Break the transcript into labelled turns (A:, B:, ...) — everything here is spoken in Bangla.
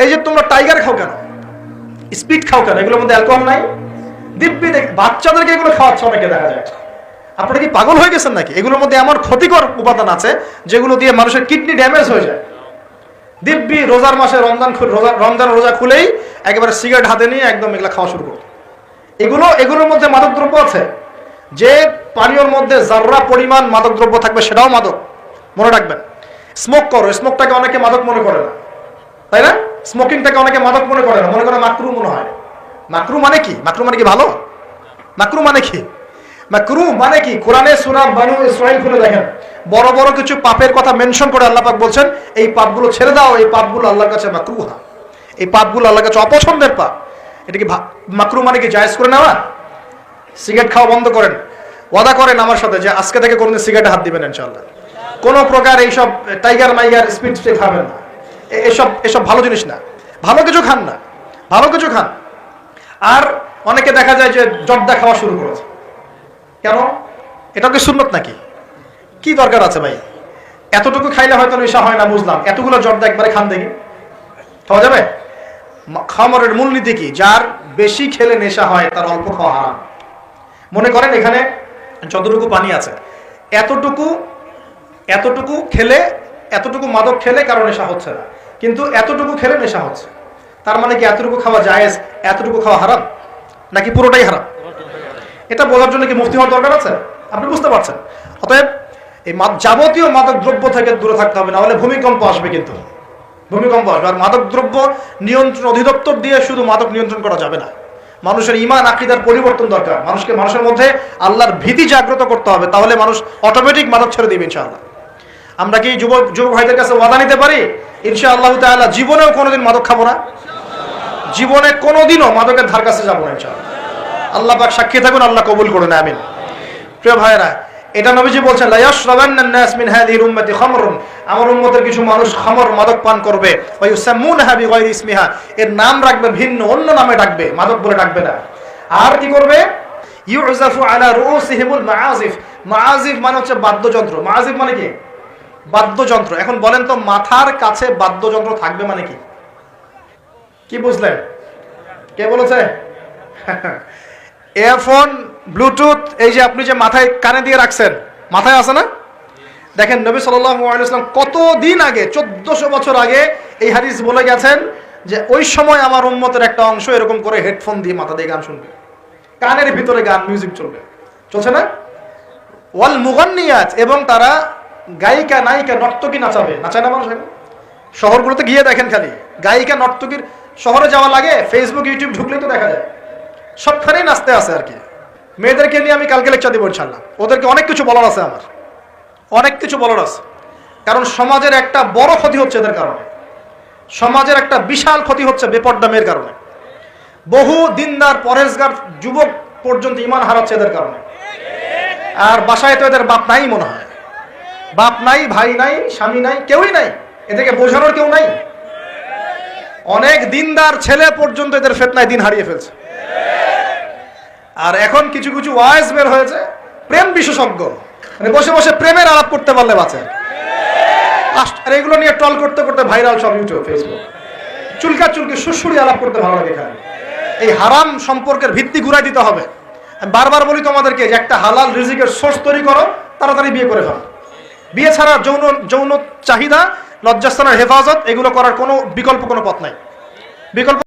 A: এই যে তোমরা টাইগার খাও কেন, স্পিড খাও কেন, এগুলোর মধ্যে অ্যালকোহল নাই? দিব্যি বাচ্চাদেরকে এগুলো খাওয়াচ্ছে অনেকে, দেখা যায়। আপনারা কি পাগল হয়ে গেছেন নাকি? এগুলোর মধ্যে এমন ক্ষতিকর উপাদান আছে যেগুলো দিয়ে মানুষের কিডনি ড্যামেজ হয়ে যায়। দিব্যি রোজার মাসে রমজান রোজা খুলেই একেবারে সিগারেট হাতে নিয়ে একদম এগুলো খাওয়া শুরু করতো। এগুলোর মধ্যে মাদকদ্রব্য আছে। যে পানীয়র মধ্যে যাররা পরিমাণ মাদকদ্রব্য থাকবে সেটাও মাদক, মনে রাখবেন। স্মোক করো, স্মোকটাকে অনেকে মাদক মনে করে না, তাই না? স্মোকিংটাকে অনেকে মাদক মনে করে না, মনে করে মাকরু মনে হয়। মাকরু মানে কি? মাকরু মানে কি ভালো? মাকরু মানে কি? মাকরু মানে কি? কোরআনে সূরা বানু ইসরাঈল খুলে দেখেন, বড় বড় কিছু পাপের কথা মেনশন করে আল্লাহ পাক বলছেন এই পাপগুলো ছেড়ে দাও, এই পাপগুলো আল্লাহর কাছে মাকরুহা, এই পাপগুলো আল্লাহর কাছে অপছন্দের পাপ। এটা কি মাকরু মানে কি জায়েজ করে নেওয়া? সিগারেট খাওয়া বন্ধ করেন, ওয়াদা করেন আমার সাথে যে আজকে থেকে কোনদিন সিগারেটে হাত দিবেন ইনশাআল্লাহ। কোনো প্রকার এইসব টাইগার মাইগার স্পিড খাবেন না, এসব ভালো জিনিস না। ভালো কিছু খান না, ভালো কিছু খান। আর অনেকে দেখা যায় যে জর্দা খাওয়া শুরু করেছে। কেন? এটা কি সুন্নত নাকি? কি দরকার আছে ভাই? এতটুকু খাইলে হয়তো নেশা হয় না, বুঝলাম। এতগুলো জর্দা একবারে খান দেখি, খাওয়া যাবে? খামরের মূলনীতি কি? যার বেশি খেলে নেশা হয় তার অল্প খাওয়া হারাম। মনে করেন এখানে যতটুকু পানি আছে, এতটুকু খেলে, এতটুকু মাদক খেলে কারো নেশা হচ্ছে না, কিন্তু এতটুকু খেলে নেশা হচ্ছে। তার মানে কি এতটুকু খাওয়া জায়েজ, এতটুকু খাওয়া হারাম, নাকি পুরোটাই হারাম? এটা বোঝার জন্য কি মুফতি হওয়ার দরকার আছে? আপনি বুঝতে পারছেন। অতএব এই যাবতীয় মাদক দ্রব্য থেকে দূরে থাকতে হবে, না হলে ভূমিকম্প আসবে। কিন্তু ভূমিকম্প আসবে। আর মাদক দ্রব্য নিয়ন্ত্রণ অধিদপ্তর দিয়ে শুধু মাদক নিয়ন্ত্রণ করা যাবে না। মানুষের ঈমান আকীদার পরিবর্তন দরকার। মানুষের মধ্যে আল্লাহর ভীতি জাগ্রত করতে হবে, তাহলে মানুষ অটোমেটিক মাদক ছেড়ে দিবে ইনশাআল্লাহ। আমরা কি যুবক ভাইদের কাছে ওয়াদা নিতে পারি ইনশাআল্লাহ তাআলা জীবনেও কোনোদিন মাদক খাবো না, জীবনে কোনোদিনও মাদকের ধার কাছে যাবো না ইনশাআল্লাহ? আল্লাহ পাক সাক্ষী থাকুন, আল্লাহ কবুল করুন, আমিন। প্রিয় ভাইয়েরা, এটা নবীজি বলছেন লা ইয়াশরাবান্নান নাস মিন হাযিহিল উম্মতি খামরুন, আমার উম্মতের কিছু মানুষ খামর মাদক পান করবে, ওয়া ইউসাম্মুনহা বিগায়রি ইসমিহা, এর নাম রাখবে ভিন্ন, অন্য নামে ডাকবে, মাদক বলে ডাকবে না। আর কি করবে? ইউযাফু আলা রুউসিহিমুল মাআজিফ, মাআজিফ মানে হচ্ছে বাদ্যযন্ত্র। মাআজিফ মানে কি? বাদ্যযন্ত্র। এখন বলেন তো মাথার কাছে বাদ্যযন্ত্র থাকবে মানে কি? কি বুঝলেন? কে বলেছে? এয়ারফোন, ব্লুটুথ, এই যে আপনি যে মাথায় কানে দিয়ে রাখছেন, মাথায় আছে না? দেখেন নবী সাল্লাল্লাহু আলাইহি ওয়াসাল্লাম কতদিন আগে, 1400 বছর আগে এই হাদিস বলে গেছেন যে ওই সময় আমার উম্মতের একটা অংশ এরকম করে হেডফোন দিয়ে মাথা দিয়ে গান শুনবে, কানের ভিতরে গান মিউজিক চলবে, চলছে না? ওয়াল মুগান্নিয়াত, এবং তারা গায়িকা নায়িকা নর্তকী নাচাবে, নাচায় না মানুষ? শহরগুলোতে গিয়ে দেখেন খালি গায়িকা নর্তকীর, শহরে যাওয়া লাগে, ফেসবুক ইউটিউব ঢুকলেই তো দেখা যায় সবখানেই নাচতে আছে আর কি। মেয়েদেরকে নিয়ে আমি কালকে লেকচার দিব ইনশাআল্লাহ। ওদেরকে অনেক কিছু বলার আছে, আমার অনেক কিছু বলার আছে। কারণ সমাজের একটা বড় ক্ষতি হচ্ছে এদের কারণে, সমাজের একটা বিশাল ক্ষতি হচ্ছে বেপর্দা মেয়ের কারণে। বহু দিনদার পরেজগার যুবক পর্যন্ত ঈমান হারাচ্ছে এদের কারণে। আর বাসায় তো এদের বাপ নাই মনে হয়, বাপ নাই, ভাই নাই, স্বামী নাই, কেউই নাই, এদেরকে বোঝানোর কেউ নাই। অনেক দিনদার ছেলে পর্যন্ত এদের ফিতনায় দিন হারিয়ে ফেলছে। আর এখন কিছু কিছু ওয়াইজ বের হয়েছে, প্রেম বিশেষজ্ঞ, মানে বসে বসে প্রেমের আলাপ করতে পারলে বাঁচে। আর এগুলো নিয়ে ট্রল করতে করতে ভাইরাল সব ইউটিউব, ফেসবুক, চুলকি সুরসুরি আলাপ করতে ভালো লাগে। এখানে এই হারাম সম্পর্কের ভিত্তি ঘুরাই দিতে হবে। আমি বারবার বলি তোমাদেরকে যে একটা হালাল রিজিকের সোর্স তৈরি করো, তাড়াতাড়ি বিয়ে করে ফেলো। বিয়ে ছাড়া যৌন চাহিদা, লজ্জাস্থানের হেফাজত, এগুলো করার কোনো বিকল্প কোনো পথ নাই। বিকল্প